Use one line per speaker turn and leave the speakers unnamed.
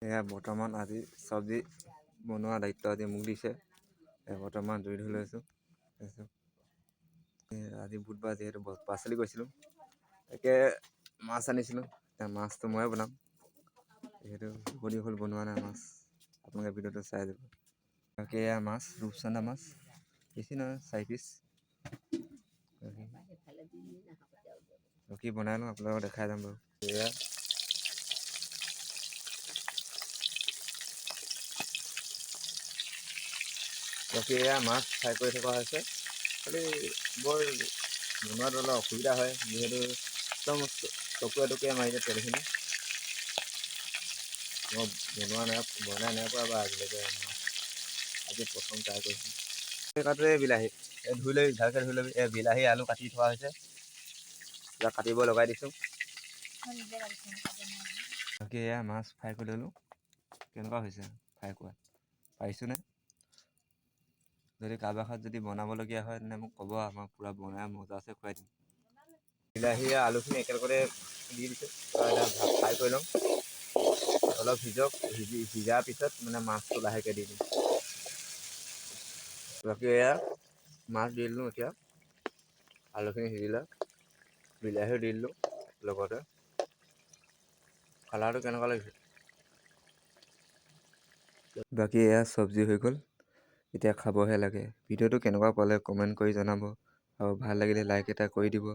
এয়া বৰ্তমান আজি চব্জি বনোৱা দায়িত্ব আজি মোক দিছে। বৰ্তমান জুই ধৰি লৈছোঁ। আজি বুধবাৰ যিহেতু পাচলি গৈছিলোঁ, তাকে মাছ আনিছিলোঁ। এতিয়া মাছটো ময়ে বনাম, যিহেতু বহুত দিন হ'ল বনোৱা নাই মাছ। আপোনালোকে ভিডিঅ'টো চাই যাব। বাকী এয়া মাছ, ৰূপচন্দা মাছ, বেছি নহয় 4 পিচ। বাকী বনাই লওঁ, আপোনালোকক দেখাই যাম বাৰু। এয়া বাকী এয়া মাছ ফ্ৰাই কৰি থকা হৈছে। খালি বৰ বনোৱাত অলপ অসুবিধা হয়, যিহেতু একদম টকুৱে মাৰি দিয়ে তেলখিনি। মই বনাই নাই পোৱা বা আজিলৈকে মাছ আজি প্ৰথম ট্ৰাই কৰিছোঁ। কাটোৱে বিলাহী ধুই লৈ ভালকৈ ধুই ল'বি। বিলাহী আলু কাটি থোৱা হৈছে, এতিয়া কাটিব লগাই দিছোঁ। বাকী এয়া মাছ ফ্ৰাই কৰি ল'লোঁ। কেনেকুৱা হৈছে ফ্ৰাই কৰা, পাৰিছোঁনে? যদি কাৰোবাৰ ঘৰত যদি বনাবলগীয়া হয় তেনে মোক ক'ব, আমাক পূৰা বনাই মজাছে খুৱাই দিম। বিলাহী আলুখিনি একেলগতে দি দিছোঁ, ফ্ৰাই কৰি ল'ম। অলপ সিজক, সিজাৰ পিছত মানে মাছটো লাহেকৈ দি দিম। বাকী এয়া মাছ দি দিলোঁ। এতিয়া আলুখিনি সিজিলে বিলাহীও দি দিলোঁ লগতে। কালাৰটো কেনেকুৱা লাগিছে? বাকী এয়া চব্জি হৈ গ'ল, এতিয়া খাবহে লাগে। ভিডিঅ'টো কেনেকুৱা পালে কমেণ্ট কৰি জনাব, আৰু ভাল লাগিলে লাইক এটা কৰি দিব।